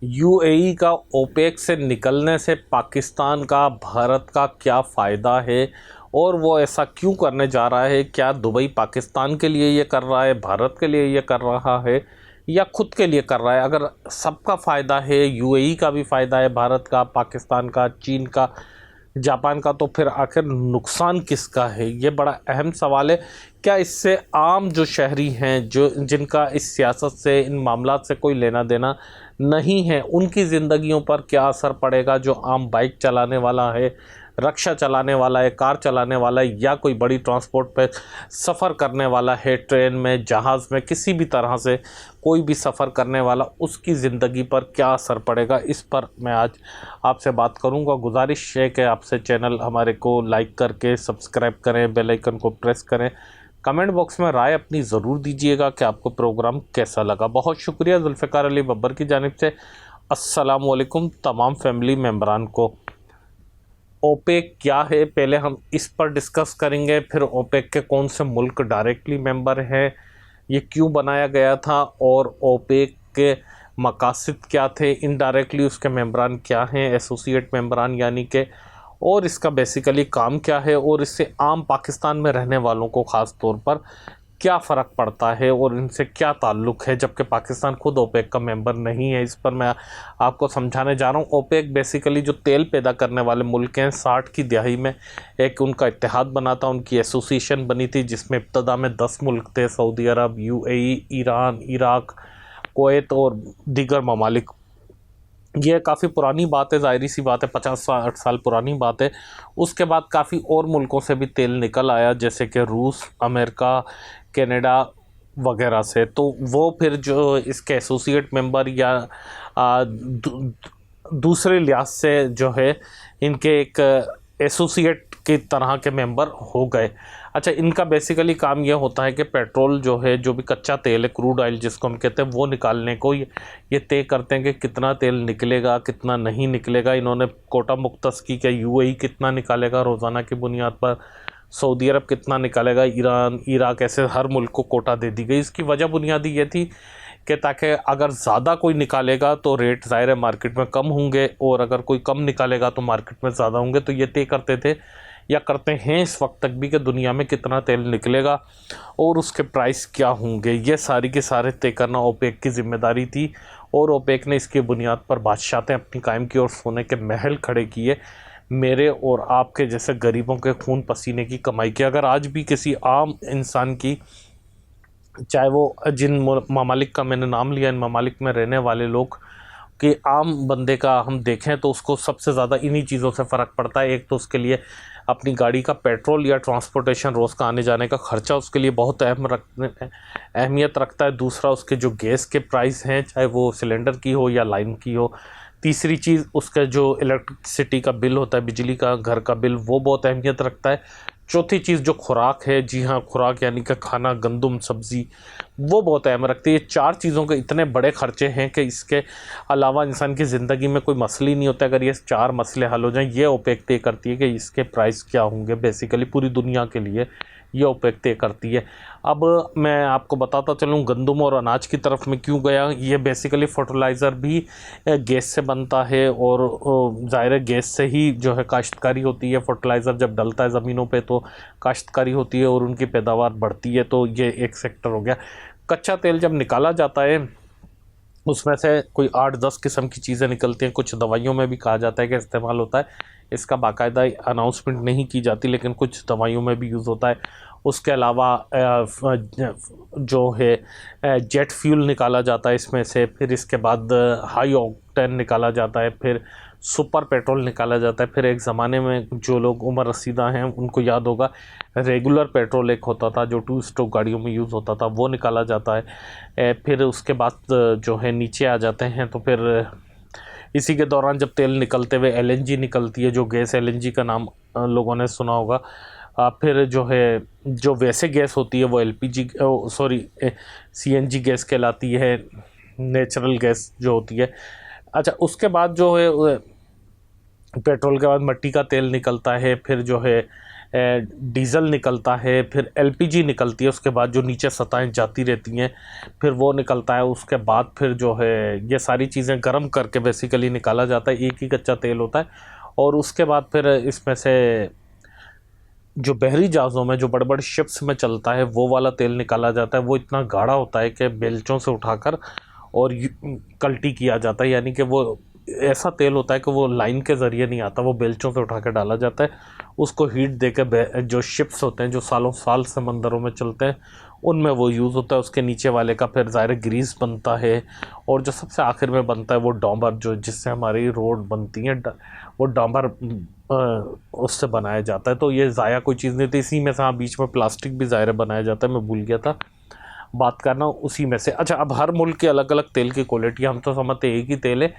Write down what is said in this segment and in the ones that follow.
UAE का OPEC से निकलने से पाकिस्तान का, भारत का क्या फ़ायदा है और वो ऐसा क्यों करने जा रहा है? क्या दुबई पाकिस्तान के लिए ये कर रहा है, भारत के लिए ये कर रहा है या खुद के लिए कर रहा है? अगर सबका फ़ायदा है, यूएई का भी फ़ायदा है, भारत का, पाकिस्तान का, चीन का, जापान का, तो फिर आखिर नुकसान किसका है? ये बड़ा अहम सवाल है। क्या इससे आम जो शहरी हैं, जो जिनका इस सियासत से, इन मामलात से कोई लेना देना नहीं है, उनकी ज़िंदगियों पर क्या असर पड़ेगा? जो आम बाइक चलाने वाला है, रिक्शा चलाने वाला है, कार चलाने वाला है, या कोई बड़ी ट्रांसपोर्ट पे सफ़र करने वाला है, ट्रेन में, जहाज़ में, किसी भी तरह से कोई भी सफ़र करने वाला, उसकी ज़िंदगी पर क्या असर पड़ेगा, इस पर मैं आज आपसे बात करूंगा। गुजारिश है कि आपसे चैनल हमारे को लाइक करके सब्सक्राइब करें, बेल आइकन को प्रेस करें, कमेंट बॉक्स में राय अपनी ज़रूर दीजिएगा कि आपको प्रोग्राम कैसा लगा। बहुत शुक्रिया जुल्फ़िकार अली बब्बर की जानिब से। अस्सलाम वालेकुम तमाम फैमिली मेम्बरान को। ओपेक क्या है, पहले हम इस पर डिस्कस करेंगे, फिर ओपेक के कौन से मुल्क डायरेक्टली मेंबर हैं, ये क्यों बनाया गया था, और ओपेक के मकासद क्या थे, इनडायरेक्टली उसके मेंबरान क्या हैं, एसोसिएट मेंबरान यानी कि, और इसका बेसिकली काम क्या है, और इससे आम पाकिस्तान में रहने वालों को ख़ास तौर पर क्या फ़र्क पड़ता है और इनसे क्या ताल्लुक़ है, जबकि पाकिस्तान खुद ओपेक का मेंबर नहीं है। इस पर मैं आपको समझाने जा रहा हूँ। ओपेक बेसिकली जो तेल पैदा करने वाले मुल्क हैं, 60 की दहाई में एक उनका इत्तेहाद बना था, उनकी एसोसिएशन बनी थी, जिसमें इब्तदा में 10 मुल्क थे: सऊदी अरब, यूएई, ईरान, इराक, कुवैत और दीगर ममालिक। ये काफ़ी पुरानी बात है, ज़ाहिर सी बात है, 50-60 साल पुरानी बात है। उसके बाद काफ़ी और मुल्कों से भी तेल निकल आया, जैसे कि रूस, अमेरिका, कनाडा वगैरह से। तो वो फिर जो इसके एसोसिएट मेंबर या दूसरे लिहाज से जो है, इनके एक एसोसिएट की तरह के मेंबर हो गए। अच्छा, इनका बेसिकली काम यह होता है कि पेट्रोल जो है, जो भी कच्चा तेल है, क्रूड ऑयल जिसको हम कहते हैं, वो निकालने को ये तय करते हैं कि कितना तेल निकलेगा, कितना नहीं निकलेगा। इन्होंने कोटा मुख्तस की कि यूएई कितना निकालेगा रोज़ाना की बुनियाद पर, सऊदी अरब कितना निकालेगा, ईरान, इराक, ऐसे हर मुल्क को कोटा दे दी गई। इसकी वजह बुनियादी ये थी कि ताकि अगर ज़्यादा कोई निकालेगा तो रेट ज़ाहिर है मार्केट में कम होंगे, और अगर कोई कम निकालेगा तो मार्केट में ज़्यादा होंगे। तो ये तय करते थे या करते हैं इस वक्त तक भी कि दुनिया में कितना तेल निकलेगा और उसके प्राइस क्या होंगे। ये सारी के सारे तय करना ओपेक की ज़िम्मेदारी थी, और ओपेक ने इसकी बुनियाद पर बादशाहतें अपनी कायम की और सोने के महल खड़े किए, मेरे और आपके जैसे गरीबों के खून पसीने की कमाई की। अगर आज भी किसी आम इंसान की, चाहे वो जिन ममालिक का मैंने नाम लिया, इन ममालिक में रहने वाले लोग कि आम बंदे का हम देखें तो उसको सबसे ज़्यादा इन्हीं चीज़ों से फ़र्क पड़ता है। एक तो उसके लिए अपनी गाड़ी का पेट्रोल या ट्रांसपोर्टेशन, रोज़ का आने जाने का ख़र्चा उसके लिए बहुत अहमियत रखता है। दूसरा, उसके जो गैस के प्राइस हैं, चाहे वो सिलेंडर की हो या लाइन की हो। तीसरी चीज़, उसका जो इलेक्ट्रिसिटी का बिल होता है, बिजली का, घर का बिल, वो बहुत अहमियत रखता है। चौथी चीज़ जो खुराक है, जी हाँ, खुराक यानी कि खाना, गंदम, सब्ज़ी, वो बहुत अहम रखती है। ये 4 चीज़ों के इतने बड़े खर्चे हैं कि इसके अलावा इंसान की ज़िंदगी में कोई मसले ही नहीं होता। अगर ये 4 मसले हल हो जाएं, ये ओपेक तय करती है कि इसके प्राइस क्या होंगे। बेसिकली पूरी दुनिया के लिए ये ओपेक तय करती है। अब मैं आपको बताता चलूँ गंदम और अनाज की तरफ मैं क्यों गया। ये बेसिकली फर्टिलाइज़र भी गैस से बनता है, और ज़ाहिर गैस से ही जो है काश्तकारी होती है। फर्टिलाइज़र जब डलता है ज़मीनों पे तो काश्तकारी होती है और उनकी पैदावार बढ़ती है। तो ये एक सेक्टर हो गया। कच्चा तेल जब निकाला जाता है, उसमें से कोई 8-10 किस्म की चीज़ें निकलती हैं। कुछ दवाइयों में भी कहा जाता है कि इस्तेमाल होता है, इसका बाकायदा अनाउंसमेंट नहीं की जाती, लेकिन कुछ दवाइयों में भी यूज़ होता है। उसके अलावा जो है जेट फ्यूल निकाला जाता है इसमें से, फिर इसके बाद हाई ऑक्टेन निकाला जाता है, फिर सुपर पेट्रोल निकाला जाता है। फिर एक ज़माने में जो लोग उम्र रसीदा हैं उनको याद होगा, रेगुलर पेट्रोल एक होता था जो 2 स्ट्रोक गाड़ियों में यूज़ होता था, वो निकाला जाता है। फिर उसके बाद जो है नीचे आ जाते हैं, तो फिर इसी के दौरान जब तेल निकलते हुए एलएनजी निकलती है, जो गैस एलएनजी का नाम लोगों ने सुना होगा। फिर जो है, जो वैसे गैस होती है वो एलपीजी सीएनजी गैस कहलाती है, नेचुरल गैस जो होती है। अच्छा, उसके बाद जो है पेट्रोल के बाद मिट्टी का तेल निकलता है, फिर जो है डीजल निकलता है, फिर एलपीजी निकलती है, उसके बाद जो नीचे सतहें जाती रहती हैं फिर वो निकलता है, उसके बाद फिर जो है ये सारी चीज़ें गर्म करके बेसिकली निकाला जाता है, एक ही कच्चा तेल होता है। और उसके बाद फिर इसमें से जो बहरी जहाज़ों में जो बड़े बड़े शिप्स में चलता है वो वाला तेल निकाला जाता है। वो इतना गाढ़ा होता है कि बेलचों से उठाकर और कल्टी किया जाता है, यानी कि वो ऐसा तेल होता है कि वो लाइन के ज़रिए नहीं आता, वो बेलचों से उठा के डाला जाता है, उसको हीट दे के जो शिप्स होते हैं जो सालों साल समंदरों में चलते हैं उनमें वो यूज़ होता है। उसके नीचे वाले का फिर ज़ाहिर ग्रीस बनता है, और जो सबसे आखिर में बनता है वो डांबर, जो जिससे हमारी रोड बनती है वो डांबर उससे बनाया जाता है। तो ये ज़ाया कोई चीज़ नहीं थी, इसी में से हाँ बीच में प्लास्टिक भी ज़ाहिर बनाया जाता है, मैं भूल गया था बात करना उसी में से। अच्छा, अब हर मुल्क के अलग अलग तेल की क्वालिटी, हम तो समझते एक ही तेल है,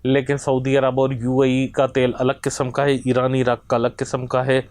लेकिन सऊदी अरब और यूएई का तेल अलग किस्म का है, ईरान इराक का अलग किस्म का है,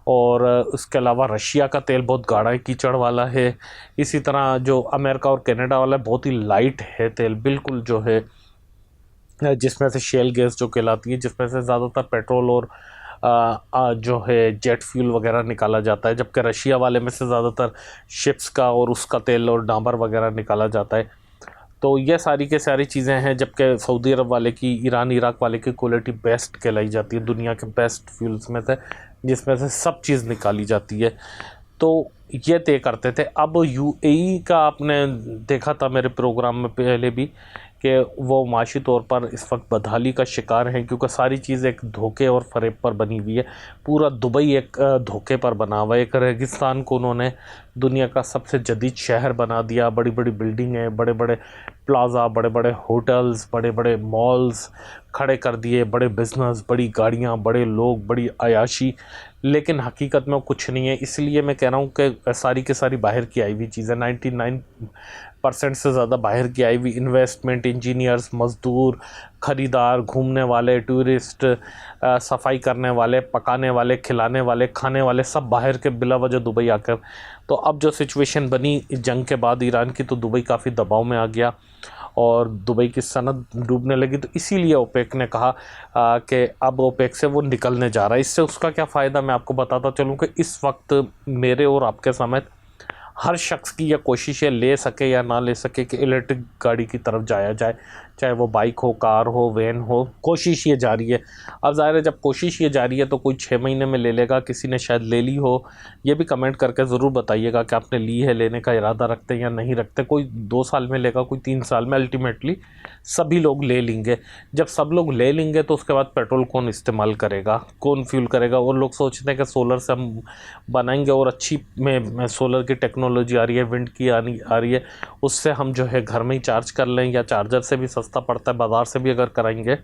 और उसके अलावा रशिया का तेल बहुत गाढ़ा है, कीचड़ वाला है। इसी तरह जो अमेरिका और कनाडा वाला है बहुत ही लाइट है तेल, बिल्कुल जो है जिसमें से शेल गैस जो कहलाती है, जिसमें से ज़्यादातर पेट्रोल और जो है जेट फ्यूल वगैरह निकाला जाता है, जबकि रशिया वाले में से ज़्यादातर शिप्स का और उसका तेल और डांबर वगैरह निकाला जाता है। तो ये सारी के सारी चीज़ें हैं, जबकि सऊदी अरब वाले की, ईरान इराक वाले की क्वालिटी बेस्ट कहलाई जाती है, दुनिया के बेस्ट फ्यूल्स में से, जिसमें से सब चीज़ निकाली जाती है। तो ये तय करते थे। अब यूएई का आपने देखा था मेरे प्रोग्राम में पहले भी कि वो माशी तौर पर इस वक्त बदहाली का शिकार हैं, क्योंकि सारी चीज़ एक धोखे और फ़रेब पर बनी हुई है। पूरा दुबई एक धोखे पर बना हुआ है। एक रेगिस्तान को उन्होंने दुनिया का सबसे जदीद शहर बना दिया, बड़ी बड़ी बिल्डिंगें, बड़े बड़े प्लाज़ा, बड़े बड़े होटल्स, बड़े बड़े मॉल्स खड़े कर दिए, बड़े बिज़नेस, बड़ी गाड़ियाँ, बड़े लोग, बड़ी अयाशी, लेकिन हकीकत में वो कुछ नहीं है। इसलिए मैं कह रहा हूँ कि सारी की सारी बाहर की आई हुई चीज़ें, 99% से ज़्यादा बाहर की आई हुई इन्वेस्टमेंट, इंजीनियर्स, मज़दूर, ख़रीदार, घूमने वाले, टूरिस्ट, सफाई करने वाले, पकाने वाले, खिलाने वाले, खाने वाले, सब बाहर के बिला वजह दुबई आकर। तो अब जो सिचुएशन बनी जंग के बाद ईरान की, तो दुबई काफ़ी दबाव में आ गया और दुबई की सनद डूबने लगी। तो इसीलिए ओपेक ने कहा कि अब ओपेक से वो निकलने जा रहा है। इससे उसका क्या फ़ायदा मैं आपको बताता चलूँ कि इस वक्त मेरे और आपके समेत हर शख्स की यह कोशिश है, ले सके या ना ले सके, कि इलेक्ट्रिक गाड़ी की तरफ जाया जाए, चाहे वो बाइक हो, कार हो, वैन हो, कोशिश ये जारी है। अब ज़ाहिर है जब कोशिश ये जारी है तो कोई 6 महीने में ले लेगा, किसी ने शायद ले ली हो। ये भी कमेंट करके ज़रूर बताइएगा कि आपने ली है, लेने का इरादा रखते हैं या नहीं रखते। कोई 2 साल में लेगा, कोई 3 साल में, अल्टीमेटली सभी लोग ले लेंगे। जब सब लोग ले लेंगे तो उसके बाद पेट्रोल कौन इस्तेमाल करेगा, कौन फ्यूल करेगा। और लोग सोचते हैं कि सोलर से हम बनाएंगे, और अच्छी में सोलर की टेक्नोलॉजी आ रही है, विंड की आ रही है, उससे हम जो है घर में ही चार्ज कर लें, या चार्जर से भी सस्ता पड़ता है, बाज़ार से भी अगर कराएंगे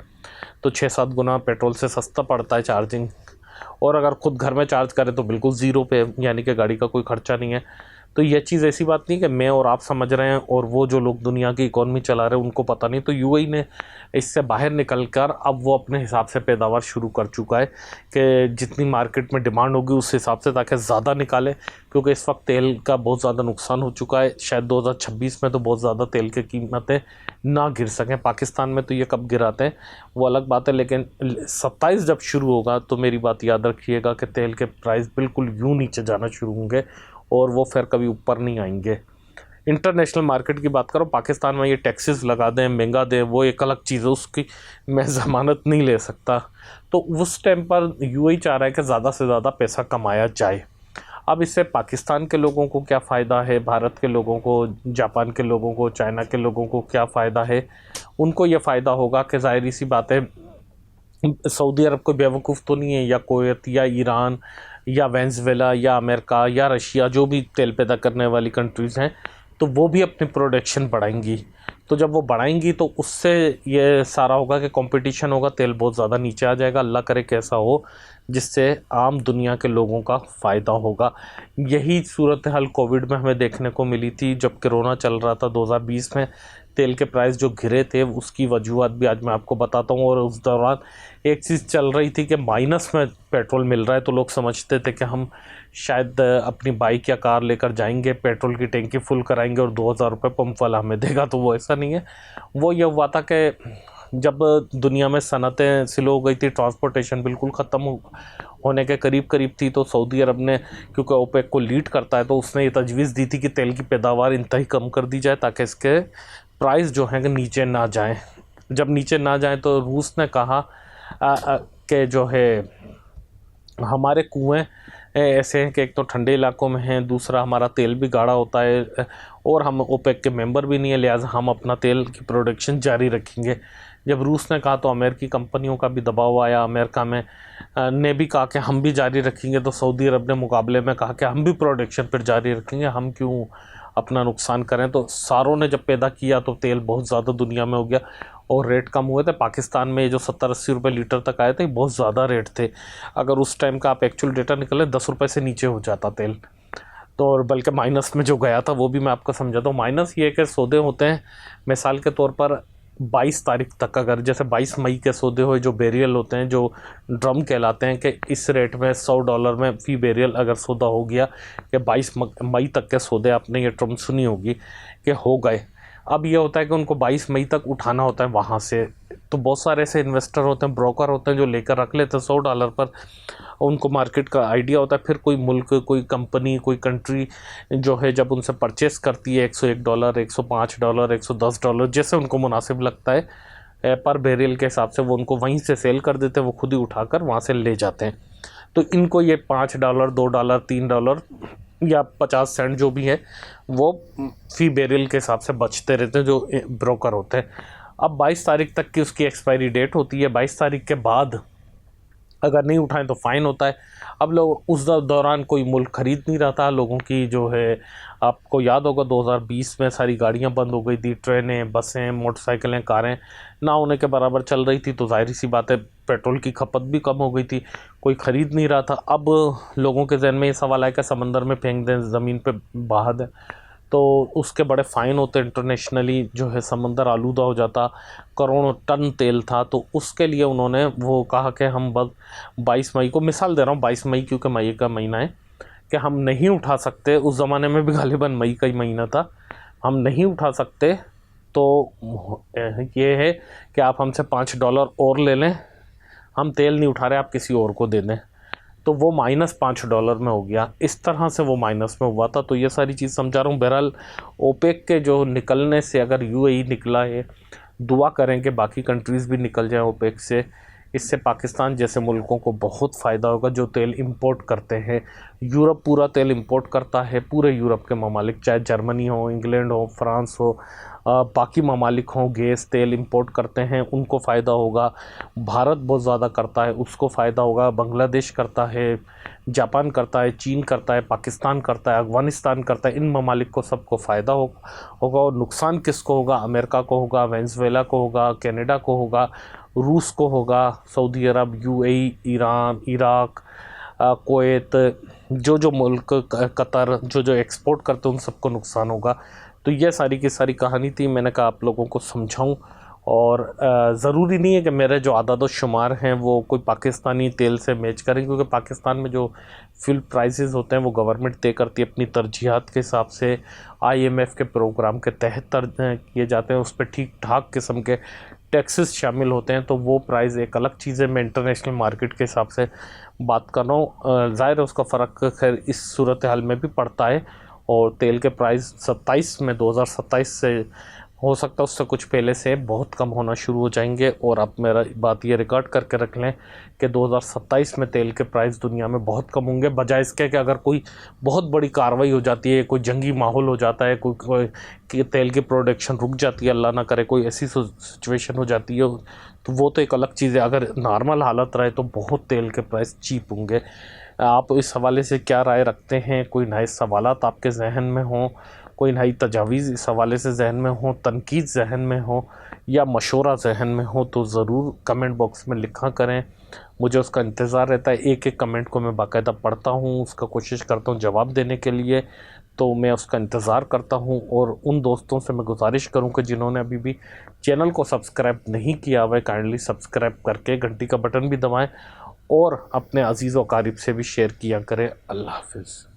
तो 6-7 गुना पेट्रोल से सस्ता पड़ता है चार्जिंग। और अगर खुद घर में चार्ज करें तो बिल्कुल ज़ीरो पे, यानी कि गाड़ी का कोई खर्चा नहीं है। तो ये चीज़ ऐसी बात नहीं कि मैं और आप समझ रहे हैं और वो जो लोग दुनिया की इकॉनमी चला रहे हैं उनको पता नहीं। तो यूएई ने इससे बाहर निकलकर अब वो अपने हिसाब से पैदावार शुरू कर चुका है कि जितनी मार्केट में डिमांड होगी उस हिसाब से ताकि ज़्यादा निकाले, क्योंकि इस वक्त तेल का बहुत ज़्यादा नुकसान हो चुका है। शायद 2026 में तो बहुत ज़्यादा तेल की कीमतें ना गिर सकें। पाकिस्तान में तो ये कब गिराते हैं वो अलग बात है, लेकिन 27 जब शुरू होगा तो मेरी बात याद रखिएगा कि तेल के प्राइस बिल्कुल यूँ नीचे जाना शुरू होंगे और वो फिर कभी ऊपर नहीं आएंगे। इंटरनेशनल मार्केट की बात करो, पाकिस्तान में ये टैक्सेस लगा दें, महंगा दें, वो एक अलग चीज़ है, उसकी मैं ज़मानत नहीं ले सकता। तो उस टाइम पर यूएई चाह रहा है कि ज़्यादा से ज़्यादा पैसा कमाया जाए। अब इससे पाकिस्तान के लोगों को क्या फ़ायदा है, भारत के लोगों को, जापान के लोगों को, चाइना के लोगों को क्या फ़ायदा है। उनको ये फ़ायदा होगा कि ज़ाहिर सी बात है सऊदी अरब कोई बेवकूफ़ तो नहीं है, या कुवैत या ईरान या वेनेज़ुएला या अमेरिका या रशिया, जो भी तेल पैदा करने वाली कंट्रीज़ हैं, तो वो भी अपनी प्रोडक्शन बढ़ाएंगी। तो जब वो बढ़ाएंगी तो उससे ये सारा होगा कि कंपटीशन होगा, तेल बहुत ज़्यादा नीचे आ जाएगा। अल्लाह करे कैसा हो जिससे आम दुनिया के लोगों का फ़ायदा होगा। यही सूरत हाल कोविड में हमें देखने को मिली थी, जब कोरोना चल रहा था 2020 में। तेल के प्राइस जो गिरे थे उसकी वजूहत भी आज मैं आपको बताता हूँ। और उस दौरान एक चीज़ चल रही थी कि माइनस में पेट्रोल मिल रहा है, तो लोग समझते थे कि हम शायद अपनी बाइक या कार लेकर जाएंगे, पेट्रोल की टैंकी फुल कराएंगे और 2000 रुपये पंप वाला हमें देगा। तो वो ऐसा नहीं है। वो ये हुआ था कि जब दुनिया में सनतें स्लो हो गई थी, ट्रांसपोर्टेशन बिल्कुल ख़त्म होने के करीब करीब थी, तो सऊदी अरब ने, क्योंकि ओपेक को लीड करता है, तो उसने ये तजवीज़ दी थी कि तेल की पैदावार इंतहाई कम कर दी जाए ताकि इसके प्राइस जो हैं कि नीचे ना जाएं। जब नीचे ना जाएं तो रूस ने कहा कि जो है हमारे कुएं ऐसे हैं कि एक तो ठंडे इलाकों में हैं, दूसरा हमारा तेल भी गाढ़ा होता है और हम ओपेक के मेंबर भी नहीं है, लिहाजा हम अपना तेल की प्रोडक्शन जारी रखेंगे। जब रूस ने कहा तो अमेरिकी कंपनियों का भी दबाव आया, अमेरिका में ने भी कहा कि हम भी जारी रखेंगे, तो सऊदी अरब ने मुकाबले में कहा कि हम भी प्रोडक्शन पर जारी रखेंगे, हम क्यों अपना नुकसान करें। तो सारों ने जब पैदा किया तो तेल बहुत ज़्यादा दुनिया में हो गया और रेट कम हुए थे। पाकिस्तान में जो 70-80 रुपये लीटर तक आए थे, बहुत ज़्यादा रेट थे। अगर उस टाइम का आप एक्चुअल डेटा निकले 10 रुपये से नीचे हो जाता तेल, तो और बल्कि माइनस में जो गया था वो भी मैं आपको समझाता हूँ। माइनस ये कि सौदे होते हैं, मिसाल के तौर पर 22 तारीख तक, अगर जैसे 22 मई के सौदे हुए, जो बेरियल होते हैं, जो ड्रम कहलाते हैं, कि इस रेट में $100 में फ़ी बेरियल अगर सौदा हो गया कि 22 मई तक के सौदे, आपने ये टर्म सुनी होगी कि हो गए। अब ये होता है कि उनको 22 मई तक उठाना होता है वहाँ से, तो बहुत सारे ऐसे इन्वेस्टर होते हैं, ब्रोकर होते हैं, जो लेकर रख लेते हैं $100 पर। उनको मार्केट का आइडिया होता है, फिर कोई मुल्क, कोई कंपनी, कोई कंट्री जो है जब उनसे परचेस करती है $101, $105, $110, जैसे उनको मुनासिब लगता है पर बैरल के हिसाब से, वो उनको वहीं से सेल कर देते हैं, वो खुद ही उठाकर वहाँ से ले जाते हैं। तो इनको ये $5, $2, $3 या 50 सेंट जो भी है वो फ़ी बैरल के हिसाब से बचते रहते हैं, जो ब्रोकर होते हैं। अब 22 तारीख तक की उसकी एक्सपायरी डेट होती है। 22 तारीख के बाद अगर नहीं उठाएं तो फ़ाइन होता है। अब लोग उस दौरान कोई मुल्क ख़रीद नहीं रहा था, लोगों की जो है, आपको याद होगा 2020 में सारी गाड़ियां बंद हो गई थी, ट्रेनें, बसें, मोटरसाइकिलें, कारें ना होने के बराबर चल रही थी, तो जाहिर सी बात है पेट्रोल की खपत भी कम हो गई थी, कोई ख़रीद नहीं रहा था। अब लोगों के जहन में ये सवाल आया कि समंदर में फेंक दें, ज़मीन पर बहा दें, तो उसके बड़े फ़ाइन होते, इंटरनेशनली जो है समंदर आलूदा हो जाता, करोड़ों टन तेल था। तो उसके लिए उन्होंने वो कहा कि हम बस 22 मई को, मिसाल दे रहा हूँ 22 मई क्योंकि मई का महीना है, कि हम नहीं उठा सकते। उस ज़माने में भी गालिबन मई का ही महीना था, हम नहीं उठा सकते, तो ये है कि आप हमसे $5 और ले लें, हम तेल नहीं उठा रहे, आप किसी और को दे दें। तो वो -$5 में हो गया, इस तरह से वो माइनस में हुआ था। तो ये सारी चीज़ समझा रहा हूँ। बहरहाल ओपेक के जो निकलने से, अगर यूएई निकला है, दुआ करें कि बाकी कंट्रीज़ भी निकल जाएं ओपेक से। इससे पाकिस्तान जैसे मुल्कों को बहुत फ़ायदा होगा जो तेल इंपोर्ट करते हैं। यूरोप पूरा तेल इंपोर्ट करता है, पूरे यूरोप के ममालिक, चाहे जर्मनी हो, इंग्लैंड हो, फ्रांस हो, बाकी ममालिक हों, गैस तेल इंपोर्ट करते हैं, उनको फ़ायदा होगा। भारत बहुत ज़्यादा करता है, उसको फ़ायदा होगा। बांग्लादेश करता है, जापान करता है, चीन करता है, पाकिस्तान करता है, अफ़गानिस्तान करता है। इन ममालिक को सबको फ़ायदा होगा। और नुकसान किसको होगा? अमेरिका को होगा, वेनेजुएला को होगा, कनाडा को होगा, रूस को होगा, सऊदी अरब, यूएई, ईरान, इराक, कुवैत, जो मुल्क, कतर, जो एक्सपोर्ट करते हैं, उन सबको नुकसान होगा। तो ये सारी की सारी कहानी थी, मैंने कहा आप लोगों को समझाऊं। और ज़रूरी नहीं है कि मेरे जो आदाद शुमार हैं वो कोई पाकिस्तानी तेल से मैच करें, क्योंकि पाकिस्तान में जो फ्यूल प्राइसेस होते हैं वो गवर्नमेंट तय करती है अपनी तरजीहात के हिसाब से, IMF के प्रोग्राम के तहत किए जाते हैं। उस पर ठीक ठाक किस्म के टैक्सेस शामिल होते हैं, तो वो प्राइस एक अलग चीज़ है। मैं इंटरनेशनल मार्केट के हिसाब से बात कर रहा हूँ। ज़ाहिर है उसका फ़र्क खैर इस सूरत हाल में भी पड़ता है। और तेल के प्राइस 2027 से हो सकता है उससे कुछ पहले से बहुत कम होना शुरू हो जाएंगे। और आप मेरा बात ये रिकॉर्ड करके रख लें कि 2027 में तेल के प्राइस दुनिया में बहुत कम होंगे, बजाय इसके कि अगर कोई बहुत बड़ी कार्रवाई हो जाती है, कोई जंगी माहौल हो जाता है, कोई तेल की प्रोडक्शन रुक जाती है, अल्लाह ना करे कोई ऐसी सिचुएशन हो जाती है, तो वो तो एक अलग चीज़ है। अगर नॉर्मल हालत रहे तो बहुत तेल के प्राइस चीप होंगे। आप इस हवाले से क्या राय रखते हैं? कोई नए सवालात आपके जहन में हों, कोई नई तजावीज़ इस हवाले से जहन में हो, तनकीद जहन में हो या मशवरा जहन में हो, तो ज़रूर कमेंट बॉक्स में लिखा करें। मुझे उसका इंतज़ार रहता है। एक एक कमेंट को मैं बाकायदा पढ़ता हूँ, उसका कोशिश करता हूँ जवाब देने के लिए, तो मैं उसका इंतज़ार करता हूँ। और उन दोस्तों से मैं गुजारिश करूँ कि जिन्होंने अभी भी चैनल को सब्सक्राइब नहीं किया हुआ है, काइंडली सब्सक्राइब करके घंटी का बटन भी दबाएँ और अपने अजीज़ व अकारिब से भी शेयर किया करें। अल्लाह हाफ़िज़।